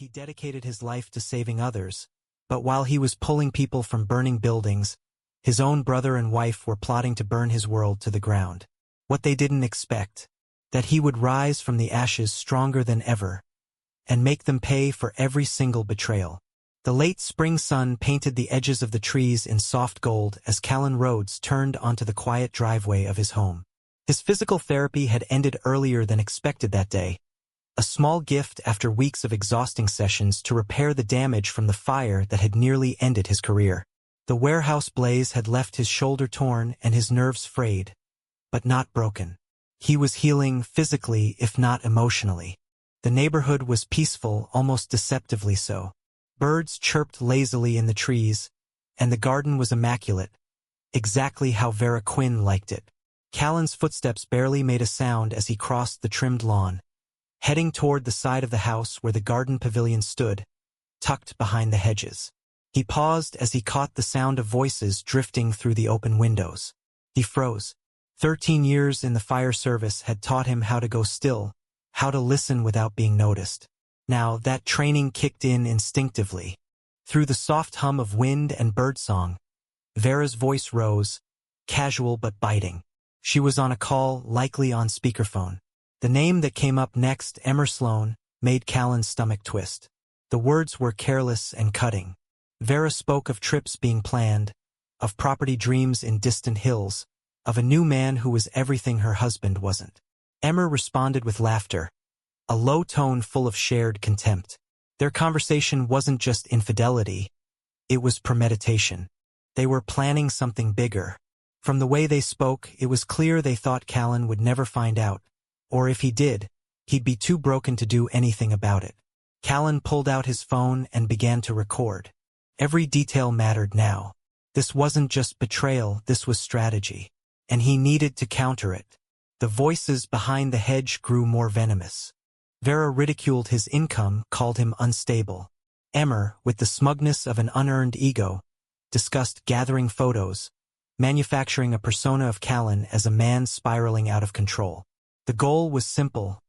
He dedicated his life to saving others, but while he was pulling people from burning buildings, his own brother and wife were plotting to burn his world to the ground. What they didn't expect, that he would rise from the ashes stronger than ever, and make them pay for every single betrayal. The late spring sun painted the edges of the trees in soft gold as Callen Rhodes turned onto the quiet driveway of his home. His physical therapy had ended earlier than expected that day, a small gift after weeks of exhausting sessions to repair the damage from the fire that had nearly ended his career. The warehouse blaze had left his shoulder torn and his nerves frayed, but not broken. He was healing physically, if not emotionally. The neighborhood was peaceful, almost deceptively so. Birds chirped lazily in the trees, and the garden was immaculate, exactly how Vera Quinn liked it. Callen's footsteps barely made a sound as he crossed the trimmed lawn, heading toward the side of the house where the garden pavilion stood, tucked behind the hedges. He paused as he caught the sound of voices drifting through the open windows. He froze. 13 years in the fire service had taught him how to go still, how to listen without being noticed. Now that training kicked in instinctively. Through the soft hum of wind and birdsong, Vera's voice rose, casual but biting. She was on a call, likely on speakerphone. The name that came up next, Emmer Sloan, made Callen's stomach twist. The words were careless and cutting. Vera spoke of trips being planned, of property dreams in distant hills, of a new man who was everything her husband wasn't. Emmer responded with laughter, a low tone full of shared contempt. Their conversation wasn't just infidelity, it was premeditation. They were planning something bigger. From the way they spoke, it was clear they thought Callen would never find out, or if he did, he'd be too broken to do anything about it. Callen pulled out his phone and began to record. Every detail mattered now. This wasn't just betrayal, this was strategy. And he needed to counter it. The voices behind the hedge grew more venomous. Vera ridiculed his income, called him unstable. Emmer, with the smugness of an unearned ego, discussed gathering photos, manufacturing a persona of Callen as a man spiraling out of control. The goal was simple.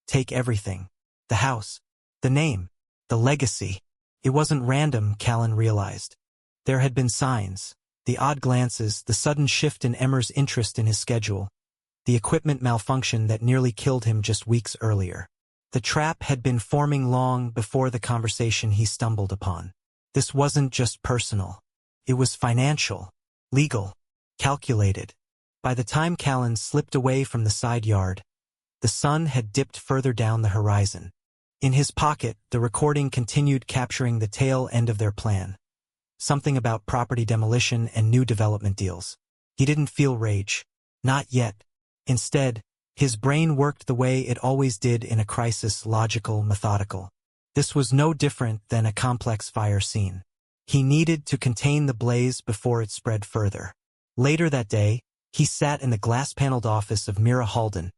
Take everything. The house. The name. The legacy. It wasn't random, Callen realized. There had been signs. The odd glances, the sudden shift in Emmer's interest in his schedule, the equipment malfunction that nearly killed him just weeks earlier. The trap had been forming long before the conversation he stumbled upon. This wasn't just personal. It was financial, legal, calculated. By the time Callen slipped away from the side yard, the sun had dipped further down the horizon. In his pocket, the recording continued capturing the tail end of their plan. Something about property demolition and new development deals. He didn't feel rage. Not yet. Instead, his brain worked the way it always did in a crisis, logical, methodical. This was no different than a complex fire scene. He needed to contain the blaze before it spread further. Later that day, he sat in the glass-paneled office of Mira Halden,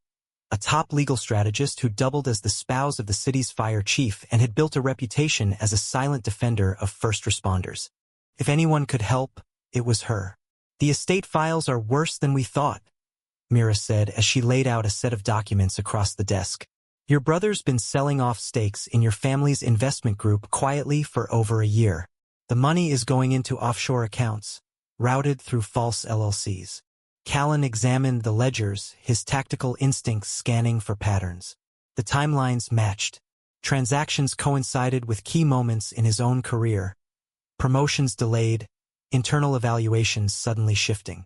a top legal strategist who doubled as the spouse of the city's fire chief and had built a reputation as a silent defender of first responders. If anyone could help, it was her. "The estate files are worse than we thought," Mira said as she laid out a set of documents across the desk. "Your brother's been selling off stakes in your family's investment group quietly for over a year. The money is going into offshore accounts, routed through false LLCs." Callen examined the ledgers, his tactical instincts scanning for patterns. The timelines matched. Transactions coincided with key moments in his own career. Promotions delayed, internal evaluations suddenly shifting.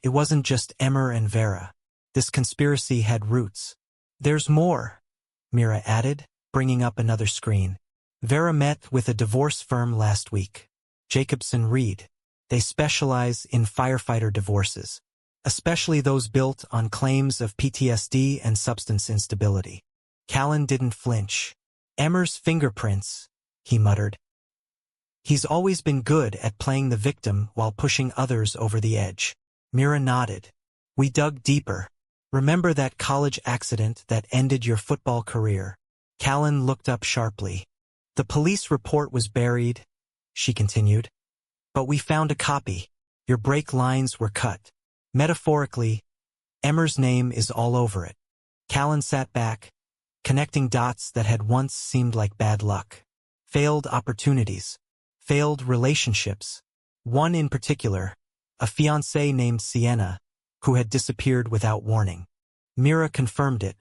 It wasn't just Emmer and Vera. This conspiracy had roots. "There's more," Mira added, bringing up another screen. "Vera met with a divorce firm last week. Jacobson Reed. They specialize in firefighter divorces, especially those built on claims of PTSD and substance instability." Callen didn't flinch. "Emmer's fingerprints," he muttered. "He's always been good at playing the victim while pushing others over the edge." Mira nodded. "We dug deeper. Remember that college accident that ended your football career?" Callen looked up sharply. "The police report was buried," she continued. "But we found a copy. Your brake lines were cut. Metaphorically, Emmer's name is all over it." Callen sat back, connecting dots that had once seemed like bad luck. failed opportunities, failed relationships. One in particular, a fiancée named Sienna, who had disappeared without warning. Mira confirmed it.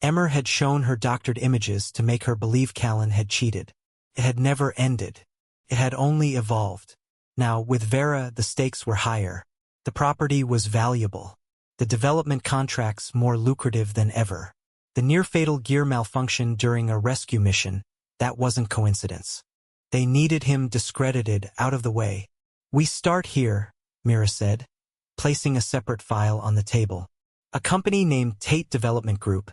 Emmer had shown her doctored images to make her believe Callen had cheated. It had never ended. It had only evolved. Now, with Vera, the stakes were higher. The property was valuable. The development contracts more lucrative than ever. The near-fatal gear malfunction during a rescue mission, that wasn't coincidence. They needed him discredited, out of the way. "We start here," Mira said, placing a separate file on the table. "A company named Tate Development Group.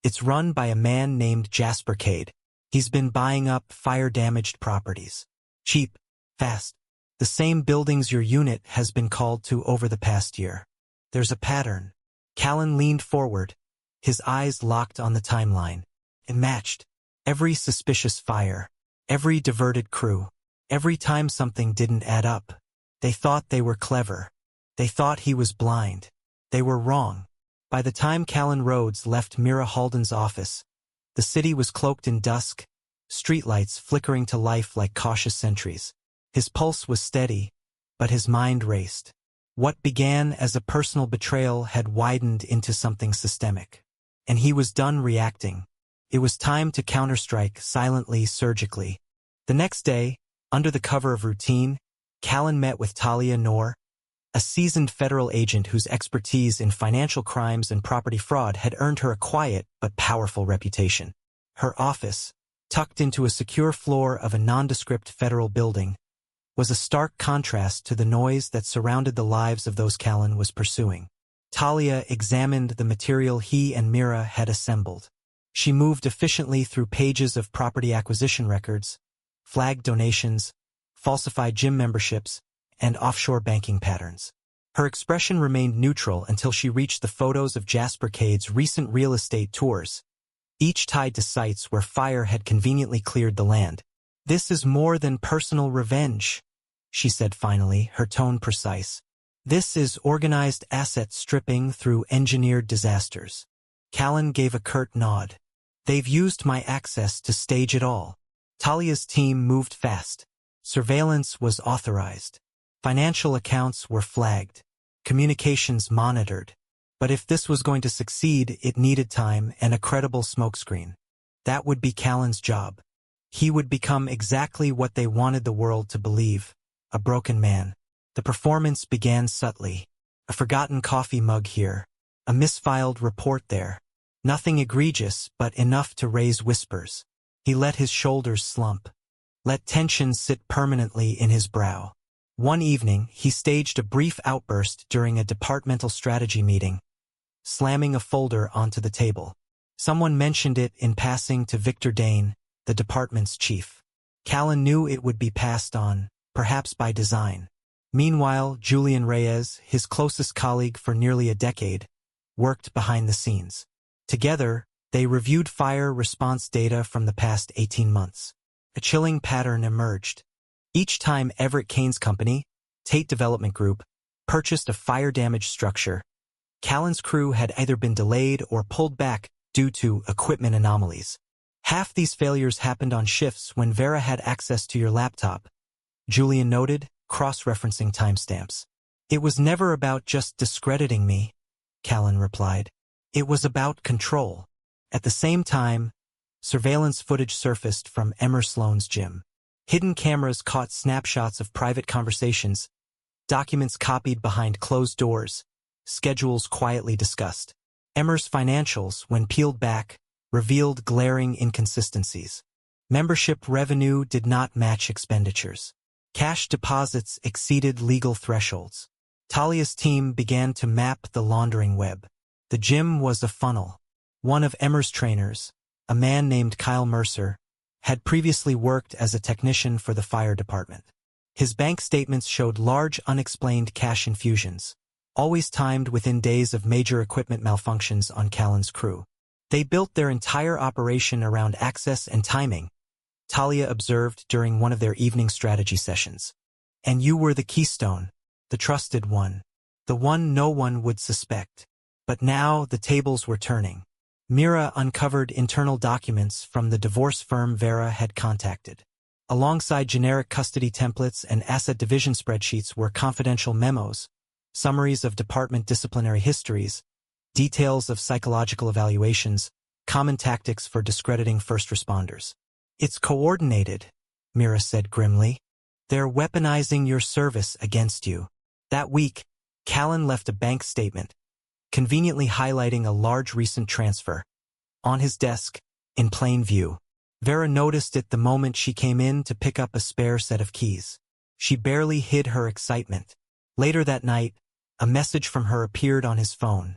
It's run by a man named Jasper Cade. He's been buying up fire-damaged properties. Cheap, fast. The same buildings your unit has been called to over the past year. There's a pattern." Callen leaned forward, his eyes locked on the timeline. It matched. Every suspicious fire, every diverted crew, every time something didn't add up. They thought they were clever. They thought he was blind. They were wrong. By the time Callen Rhodes left Mira Halden's office, the city was cloaked in dusk, streetlights flickering to life like cautious sentries. His pulse was steady, but his mind raced. What began as a personal betrayal had widened into something systemic. And he was done reacting. It was time to counterstrike silently, surgically. The next day, under the cover of routine, Callen met with Talia Noor, a seasoned federal agent whose expertise in financial crimes and property fraud had earned her a quiet but powerful reputation. Her office, tucked into a secure floor of a nondescript federal building, was a stark contrast to the noise that surrounded the lives of those Callen was pursuing. Talia examined the material he and Mira had assembled. She moved efficiently through pages of property acquisition records, flagged donations, falsified gym memberships, and offshore banking patterns. Her expression remained neutral until she reached the photos of Jasper Cade's recent real estate tours, each tied to sites where fire had conveniently cleared the land. "This is more than personal revenge," she said finally, her tone precise. "This is organized asset stripping through engineered disasters." Callen gave a curt nod. "They've used my access to stage it all." Talia's team moved fast. Surveillance was authorized. Financial accounts were flagged. Communications monitored. But if this was going to succeed, it needed time and a credible smokescreen. That would be Callen's job. He would become exactly what they wanted the world to believe, a broken man. The performance began subtly. A forgotten coffee mug here, a misfiled report there. Nothing egregious, but enough to raise whispers. He let his shoulders slump, let tension sit permanently in his brow. One evening, he staged a brief outburst during a departmental strategy meeting, slamming a folder onto the table. Someone mentioned it in passing to Victor Dane, the department's chief. Callen knew it would be passed on, perhaps by design. Meanwhile, Julian Reyes, his closest colleague for nearly a decade, worked behind the scenes. Together, they reviewed fire response data from the past 18 months. A chilling pattern emerged. Each time Everett Kane's company, Tate Development Group, purchased a fire-damaged structure, Callen's crew had either been delayed or pulled back due to equipment anomalies. Half these failures happened on shifts when Vera had access to your laptop, Julian noted, cross-referencing timestamps. "It was never about just discrediting me," Callen replied. "It was about control." At the same time, surveillance footage surfaced from Emmer Sloan's gym. Hidden cameras caught snapshots of private conversations, documents copied behind closed doors, schedules quietly discussed. Emmer's financials, when peeled back, revealed glaring inconsistencies. Membership revenue did not match expenditures. Cash deposits exceeded legal thresholds. Talia's team began to map the laundering web. The gym was a funnel. One of Emmer's trainers, a man named Kyle Mercer, had previously worked as a technician for the fire department. His bank statements showed large unexplained cash infusions, always timed within days of major equipment malfunctions on Callen's crew. They built their entire operation around access and timing, Talia observed during one of their evening strategy sessions. "And you were the keystone, the trusted one, the one no one would suspect." But now the tables were turning. Mira uncovered internal documents from the divorce firm Vera had contacted. Alongside generic custody templates and asset division spreadsheets were confidential memos, summaries of department disciplinary histories, details of psychological evaluations, common tactics for discrediting first responders. "It's coordinated," Mira said grimly. "They're weaponizing your service against you." That week, Callen left a bank statement, conveniently highlighting a large recent transfer. On his desk, in plain view. Vera noticed it the moment she came in to pick up a spare set of keys. She barely hid her excitement. Later that night, a message from her appeared on his phone.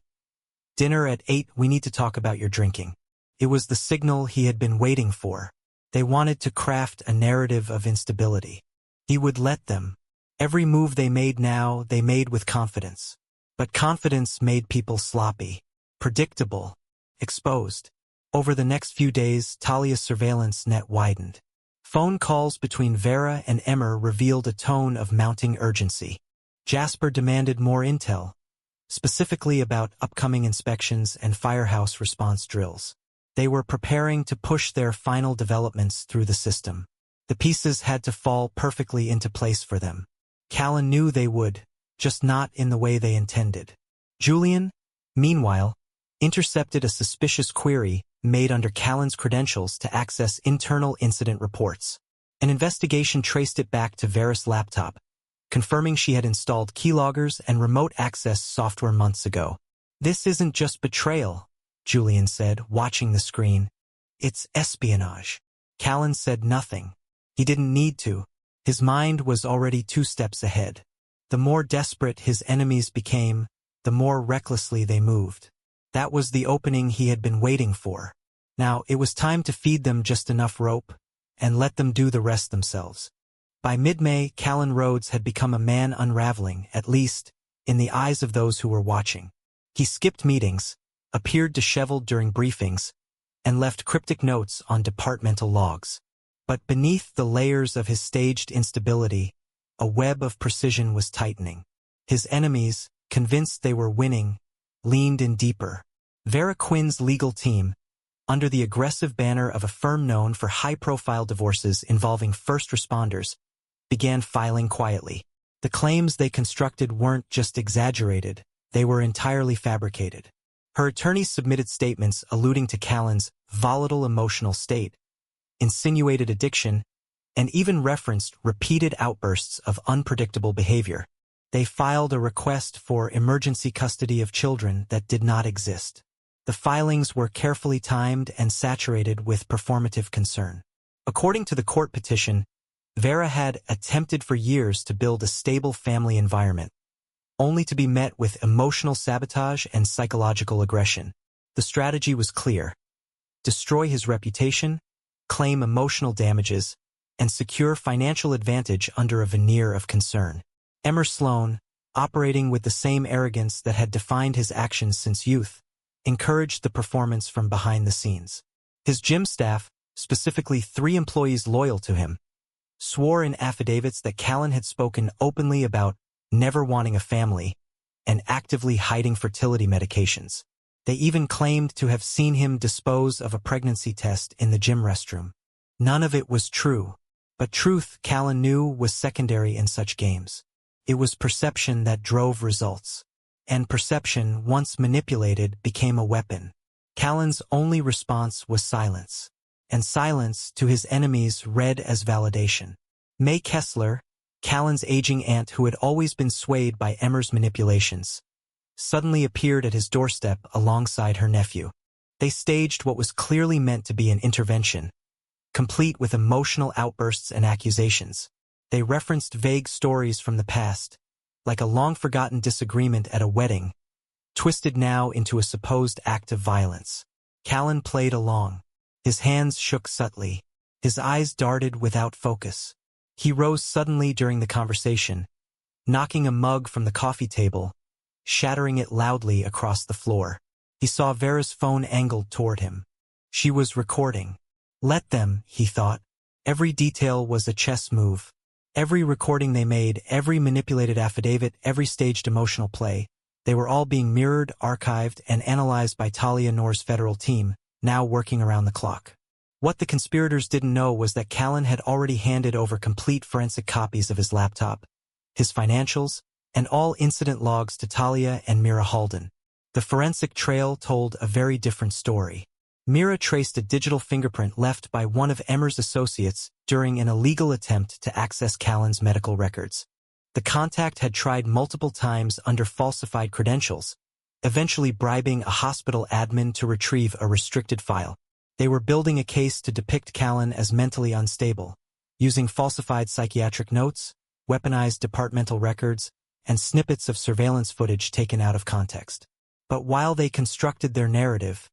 "Dinner at 8, we need to talk about your drinking." It was the signal he had been waiting for. They wanted to craft a narrative of instability. He would let them. Every move they made now, they made with confidence. But confidence made people sloppy, predictable, exposed. Over the next few days, Talia's surveillance net widened. Phone calls between Vera and Emmer revealed a tone of mounting urgency. Jasper demanded more intel, specifically about upcoming inspections and firehouse response drills. They were preparing to push their final developments through the system. The pieces had to fall perfectly into place for them. Callen knew they would, just not in the way they intended. Julian, meanwhile, intercepted a suspicious query made under Callen's credentials to access internal incident reports. An investigation traced it back to Vera's laptop, confirming she had installed keyloggers and remote access software months ago. "This isn't just betrayal," Julian said, watching the screen. "It's espionage." Callen said nothing. He didn't need to. His mind was already 2 steps ahead. The more desperate his enemies became, the more recklessly they moved. That was the opening he had been waiting for. Now it was time to feed them just enough rope and let them do the rest themselves. By mid-May, Callen Rhodes had become a man unraveling, at least, in the eyes of those who were watching. He skipped meetings, appeared disheveled during briefings, and left cryptic notes on departmental logs. But beneath the layers of his staged instability, a web of precision was tightening. His enemies, convinced they were winning, leaned in deeper. Vera Quinn's legal team, under the aggressive banner of a firm known for high-profile divorces involving first responders, began filing quietly. The claims they constructed weren't just exaggerated, they were entirely fabricated. Her attorneys submitted statements alluding to Callen's volatile emotional state, insinuated addiction, and even referenced repeated outbursts of unpredictable behavior. They filed a request for emergency custody of children that did not exist. The filings were carefully timed and saturated with performative concern. According to the court petition, Vera had attempted for years to build a stable family environment, only to be met with emotional sabotage and psychological aggression. The strategy was clear: destroy his reputation, claim emotional damages, and secure financial advantage under a veneer of concern. Emmer Sloan, operating with the same arrogance that had defined his actions since youth, encouraged the performance from behind the scenes. His gym staff, specifically 3 employees loyal to him, swore in affidavits that Callen had spoken openly about never wanting a family and actively hiding fertility medications. They even claimed to have seen him dispose of a pregnancy test in the gym restroom. None of it was true, but truth, Callen knew, was secondary in such games. It was perception that drove results. And perception, once manipulated, became a weapon. Callen's only response was silence. And silence, to his enemies, read as validation. May Kessler, Callen's aging aunt who had always been swayed by Emmer's manipulations, suddenly appeared at his doorstep alongside her nephew. They staged what was clearly meant to be an intervention, complete with emotional outbursts and accusations. They referenced vague stories from the past, like a long-forgotten disagreement at a wedding, twisted now into a supposed act of violence. Callen played along. His hands shook subtly. His eyes darted without focus. He rose suddenly during the conversation, knocking a mug from the coffee table, shattering it loudly across the floor. He saw Vera's phone angled toward him. She was recording. Let them, he thought. Every detail was a chess move. Every recording they made, every manipulated affidavit, every staged emotional play, They were all being mirrored, archived, and analyzed by Talia Noor's federal team, now working around the clock. What the conspirators didn't know was that Callen had already handed over complete forensic copies of his laptop, his financials, and all incident logs to Talia and Mira Halden. The forensic trail told a very different story. Mira traced a digital fingerprint left by one of Emmer's associates during an illegal attempt to access Callen's medical records. The contact had tried multiple times under falsified credentials, eventually bribing a hospital admin to retrieve a restricted file. They were building a case to depict Callen as mentally unstable, using falsified psychiatric notes, weaponized departmental records, and snippets of surveillance footage taken out of context. But while they constructed their narrative,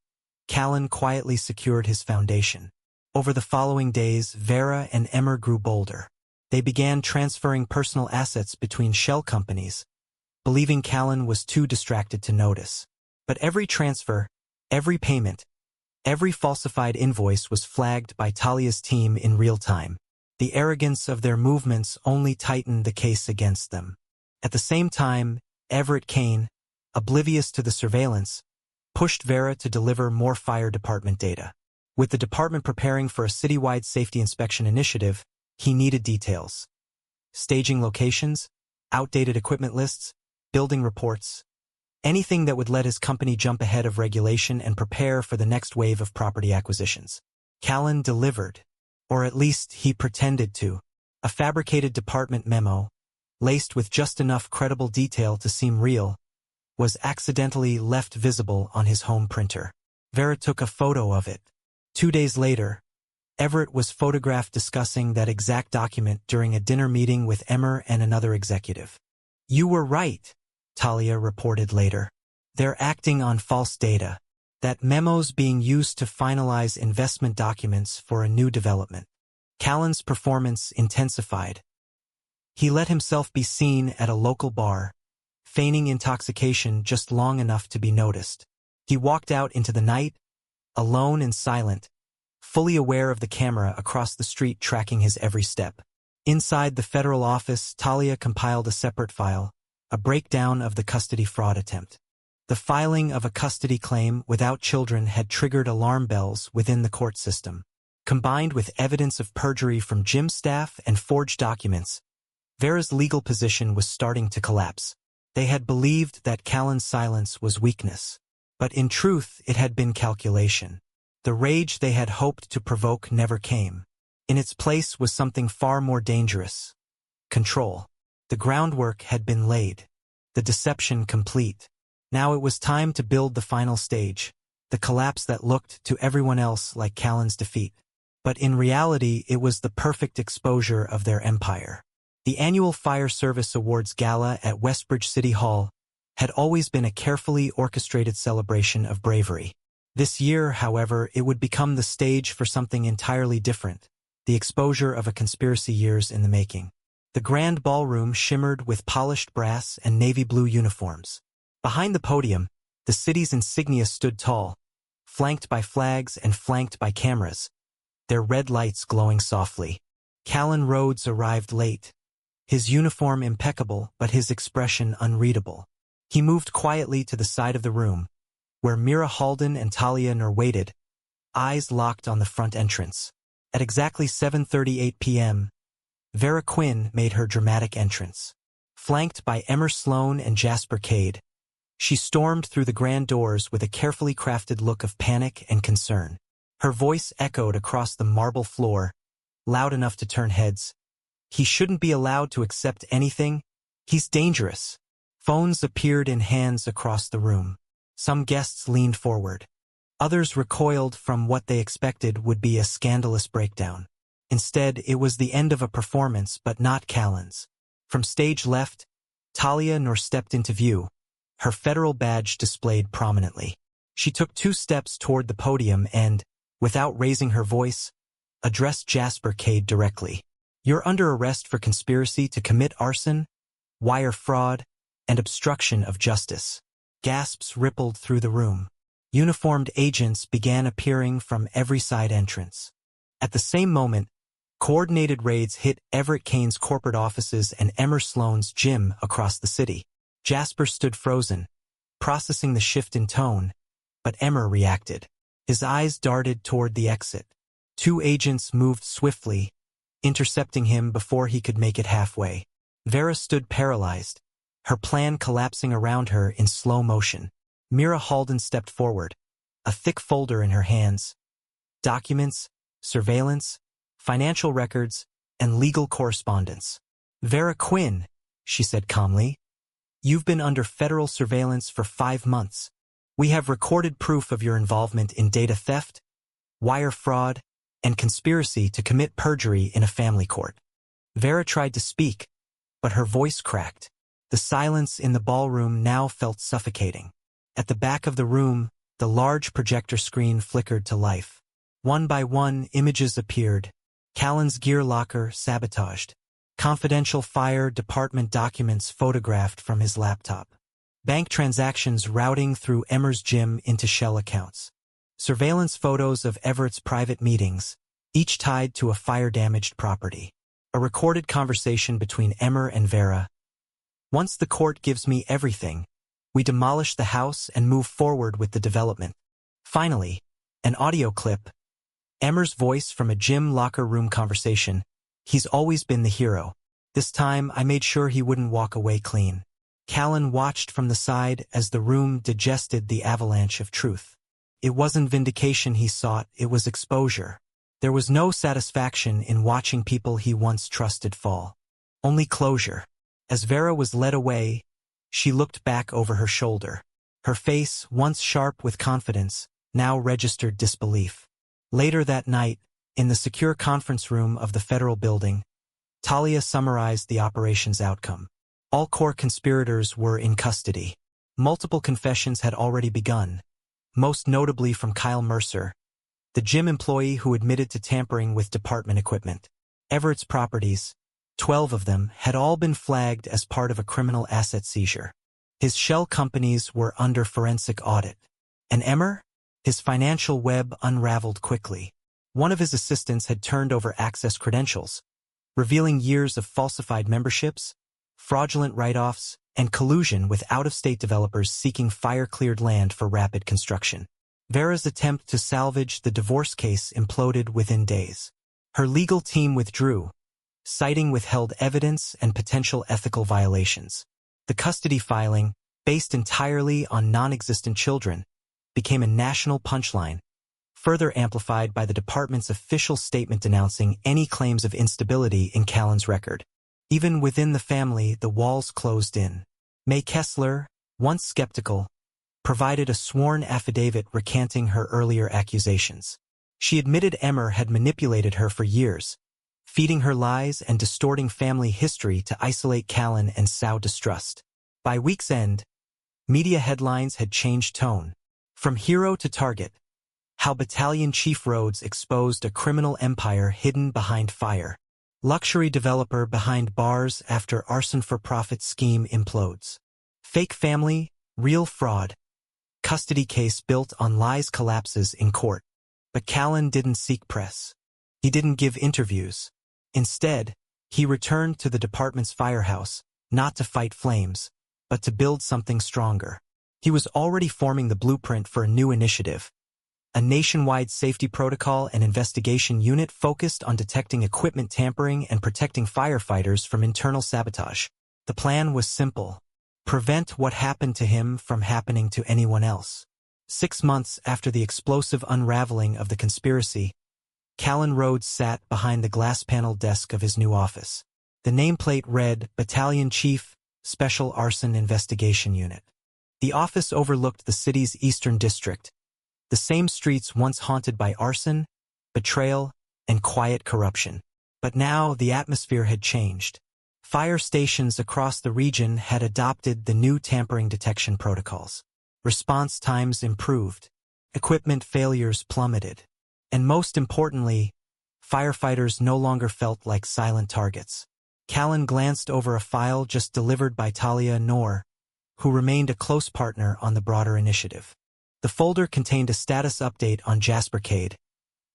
Callen quietly secured his foundation. Over the following days, Vera and Emmer grew bolder. They began transferring personal assets between shell companies, believing Callen was too distracted to notice. But every transfer, every payment, every falsified invoice was flagged by Talia's team in real time. The arrogance of their movements only tightened the case against them. At the same time, Everett Kane, oblivious to the surveillance, pushed Vera to deliver more fire department data. With the department preparing for a citywide safety inspection initiative, he needed details. Staging locations, outdated equipment lists, building reports, anything that would let his company jump ahead of regulation and prepare for the next wave of property acquisitions. Callen delivered, or at least he pretended to. A fabricated department memo, laced with just enough credible detail to seem real, was accidentally left visible on his home printer. Vera took a photo of it. 2 days later, Everett was photographed discussing that exact document during a dinner meeting with Emmer and another executive. "You were right," Talia reported later. "They're acting on false data. That memo's being used to finalize investment documents for a new development." Callen's performance intensified. He let himself be seen at a local bar, feigning intoxication just long enough to be noticed. He walked out into the night, alone and silent, fully aware of the camera across the street tracking his every step. Inside the federal office, Talia compiled a separate file, a breakdown of the custody fraud attempt. The filing of a custody claim without children had triggered alarm bells within the court system. Combined with evidence of perjury from Jim's staff and forged documents, Vera's legal position was starting to collapse. They had believed that Callen's silence was weakness, but in truth it had been calculation. The rage they had hoped to provoke never came. In its place was something far more dangerous: control. The groundwork had been laid, the deception complete. Now it was time to build the final stage, the collapse that looked to everyone else like Callen's defeat. But in reality, it was the perfect exposure of their empire. The annual Fire Service Awards Gala at Westbridge City Hall had always been a carefully orchestrated celebration of bravery. This year, however, it would become the stage for something entirely different: the exposure of a conspiracy years in the making. The grand ballroom shimmered with polished brass and navy blue uniforms. Behind the podium, the city's insignia stood tall, flanked by flags and flanked by cameras, their red lights glowing softly. Callen Rhodes arrived late, his uniform impeccable but his expression unreadable. He moved quietly to the side of the room, where Mira Halden and Talia Noor waited, eyes locked on the front entrance. At exactly 7:38 p.m., Vera Quinn made her dramatic entrance. Flanked by Emmer Sloan and Jasper Cade, she stormed through the grand doors with a carefully crafted look of panic and concern. Her voice echoed across the marble floor, loud enough to turn heads. "He shouldn't be allowed to accept anything. He's dangerous." Phones appeared in hands across the room. Some guests leaned forward. Others recoiled from what they expected would be a scandalous breakdown. Instead, it was the end of a performance, but not Callen's. From stage left, Talia Noor stepped into view, her federal badge displayed prominently. She took 2 steps toward the podium and, without raising her voice, addressed Jasper Cade directly. "You're under arrest for conspiracy to commit arson, wire fraud, and obstruction of justice." Gasps rippled through the room. Uniformed agents began appearing from every side entrance. At the same moment, coordinated raids hit Everett Kane's corporate offices and Emmer Sloan's gym across the city. Jasper stood frozen, processing the shift in tone, but Emmer reacted. His eyes darted toward the exit. Two agents moved swiftly, intercepting him before he could make it halfway. Vera stood paralyzed, her plan collapsing around her in slow motion. Mira Halden stepped forward, a thick folder in her hands. Documents, surveillance, financial records, and legal correspondence. Vera Quinn, she said calmly. You've been under federal surveillance for 5 months. We have recorded proof of your involvement in data theft, wire fraud, and conspiracy to commit perjury in a family court. Vera tried to speak, but her voice cracked. The silence in the ballroom now felt suffocating. At the back of the room, the large projector screen flickered to life. One by one, images appeared. Callen's gear locker sabotaged. Confidential fire department documents photographed from his laptop. Bank transactions routing through Emmer's gym into shell accounts. Surveillance photos of Everett's private meetings, each tied to a fire-damaged property. A recorded conversation between Emmer and Vera. Once the court gives me everything, we demolish the house and move forward with the development. Finally, an audio clip. Emmer's voice from a gym locker room conversation. He's always been the hero. This time, I made sure he wouldn't walk away clean. Callen watched from the side as the room digested the avalanche of truth. It wasn't vindication he sought, it was exposure. There was no satisfaction in watching people he once trusted fall. Only closure. As Vera was led away, she looked back over her shoulder. Her face, once sharp with confidence, now registered disbelief. Later that night, in the secure conference room of the federal building, Talia summarized the operation's outcome. All core conspirators were in custody. Multiple confessions had already begun, most notably from Kyle Mercer, the gym employee who admitted to tampering with department equipment. Everett's properties, 12 of them, had all been flagged as part of a criminal asset seizure. His shell companies were under forensic audit. And Emmer? His financial web unraveled quickly. One of his assistants had turned over access credentials, revealing years of falsified memberships, fraudulent write-offs, and collusion with out-of-state developers seeking fire-cleared land for rapid construction. Vera's attempt to salvage the divorce case imploded within days. Her legal team withdrew, citing withheld evidence and potential ethical violations. The custody filing, based entirely on non-existent children, became a national punchline, further amplified by the department's official statement denouncing any claims of instability in Callen's record. Even within the family, the walls closed in. May Kessler, once skeptical, provided a sworn affidavit recanting her earlier accusations. She admitted Emmer had manipulated her for years, feeding her lies and distorting family history to isolate Callen and sow distrust. By week's end, media headlines had changed tone. From hero to target, how Battalion Chief Rhodes exposed a criminal empire hidden behind fire. Luxury developer behind bars after arson-for-profit scheme implodes. Fake family, real fraud. Custody case built on lies collapses in court. But Callen didn't seek press. He didn't give interviews. Instead, he returned to the department's firehouse, not to fight flames, but to build something stronger. He was already forming the blueprint for a new initiative, a nationwide safety protocol and investigation unit focused on detecting equipment tampering and protecting firefighters from internal sabotage. The plan was simple: prevent what happened to him from happening to anyone else. 6 months after the explosive unraveling of the conspiracy, Callen Rhodes sat behind the glass panel desk of his new office. The nameplate read, Battalion Chief, Special Arson Investigation Unit. The office overlooked the city's eastern district, the same streets once haunted by arson, betrayal, and quiet corruption. But now the atmosphere had changed. Fire stations across the region had adopted the new tampering detection protocols. Response times improved. Equipment failures plummeted. And most importantly, firefighters no longer felt like silent targets. Callen glanced over a file just delivered by Talia Noor, who remained a close partner on the broader initiative. The folder contained a status update on Jaspercade,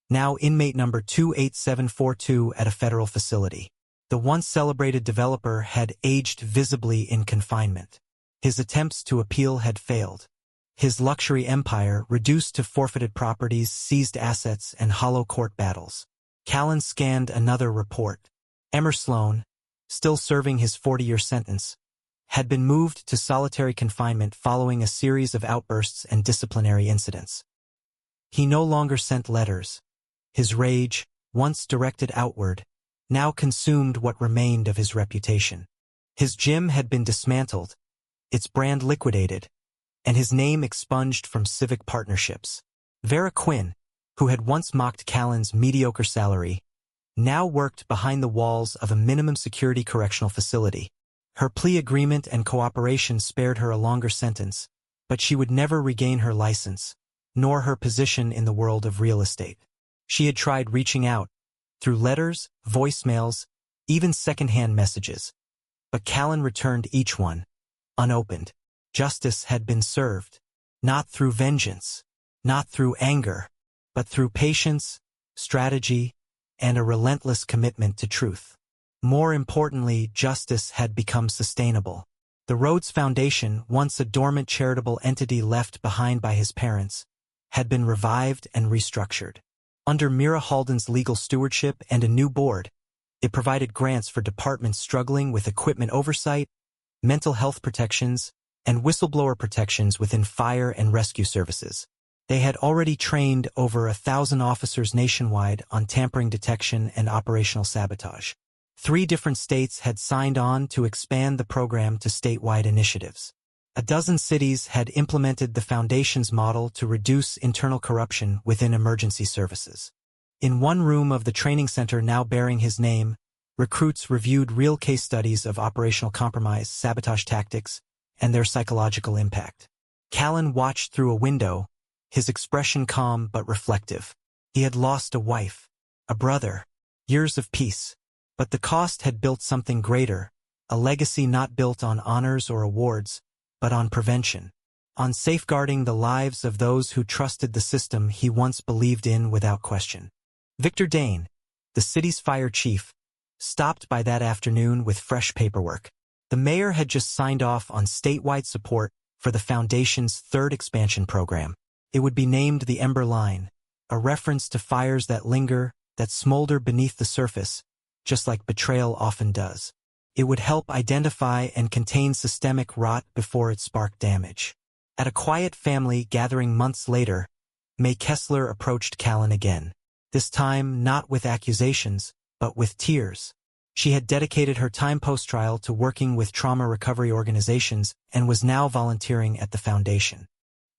now inmate number 28742 at a federal facility. The once celebrated developer had aged visibly in confinement. His attempts to appeal had failed. His luxury empire reduced to forfeited properties, seized assets, and hollow court battles. Callen scanned another report. Emmer Sloan, still serving his 40-year sentence, had been moved to solitary confinement following a series of outbursts and disciplinary incidents. He no longer sent letters. His rage, once directed outward, now consumed what remained of his reputation. His gym had been dismantled, its brand liquidated, and his name expunged from civic partnerships. Vera Quinn, who had once mocked Callen's mediocre salary, now worked behind the walls of a minimum security correctional facility. Her plea agreement and cooperation spared her a longer sentence, but she would never regain her license, nor her position in the world of real estate. She had tried reaching out, through letters, voicemails, even second-hand messages. But Callen returned each one, unopened. Justice had been served, not through vengeance, not through anger, but through patience, strategy, and a relentless commitment to truth. More importantly, justice had become sustainable. The Rhodes Foundation, once a dormant charitable entity left behind by his parents, had been revived and restructured. Under Mira Halden's legal stewardship and a new board, it provided grants for departments struggling with equipment oversight, mental health protections, and whistleblower protections within fire and rescue services. They had already trained over 1,000 officers nationwide on tampering detection and operational sabotage. 3 different states had signed on to expand the program to statewide initiatives. A dozen cities had implemented the Foundation's model to reduce internal corruption within emergency services. In one room of the training center now bearing his name, recruits reviewed real case studies of operational compromise, sabotage tactics, and their psychological impact. Callen watched through a window, his expression calm but reflective. He had lost a wife, a brother, years of peace. But the cost had built something greater, a legacy not built on honors or awards, but on prevention, on safeguarding the lives of those who trusted the system he once believed in without question. Victor Dane, the city's fire chief, stopped by that afternoon with fresh paperwork. The mayor had just signed off on statewide support for the Foundation's 3rd expansion program. It would be named the Ember Line, a reference to fires that linger, that smolder beneath the surface, just like betrayal often does. It would help identify and contain systemic rot before it sparked damage. At a quiet family gathering months later, May Kessler approached Callen again. This time not with accusations, but with tears. She had dedicated her time post-trial to working with trauma recovery organizations and was now volunteering at the Foundation.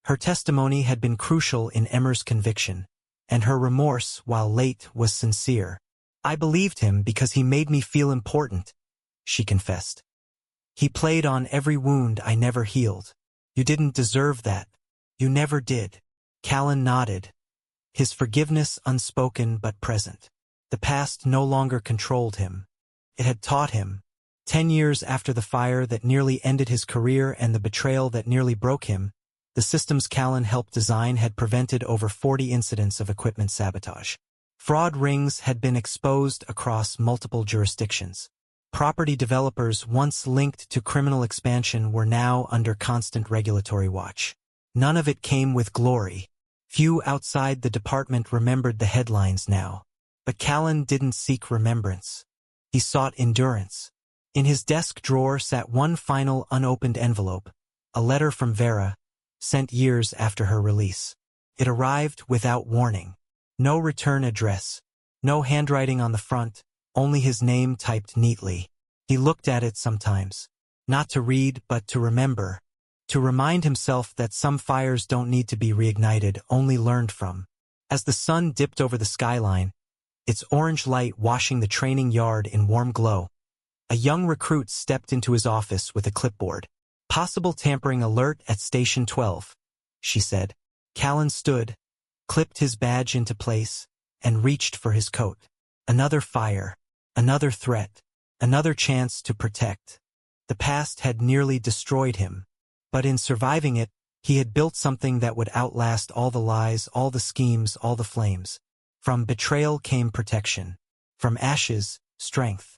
Her testimony had been crucial in Emmer's conviction, and her remorse, while late, was sincere. "I believed him because he made me feel important," she confessed. "He played on every wound I never healed. You didn't deserve that. You never did." Callen nodded, his forgiveness unspoken but present. The past no longer controlled him. It had taught him. 10 years after the fire that nearly ended his career and the betrayal that nearly broke him, the systems Callen helped design had prevented over 40 incidents of equipment sabotage. Fraud rings had been exposed across multiple jurisdictions. Property developers once linked to criminal expansion were now under constant regulatory watch. None of it came with glory. Few outside the department remembered the headlines now. But Callen didn't seek remembrance. He sought endurance. In his desk drawer sat one final unopened envelope, a letter from Vera, sent years after her release. It arrived without warning. No return address, no handwriting on the front, only his name typed neatly. He looked at it sometimes, not to read but to remember, to remind himself that some fires don't need to be reignited, only learned from. As the sun dipped over the skyline, its orange light washing the training yard in warm glow, a young recruit stepped into his office with a clipboard. "Possible tampering alert at Station 12, she said. Callen stood, clipped his badge into place, and reached for his coat. Another fire, another threat, another chance to protect. The past had nearly destroyed him, but in surviving it, he had built something that would outlast all the lies, all the schemes, all the flames. From betrayal came protection. From ashes, strength.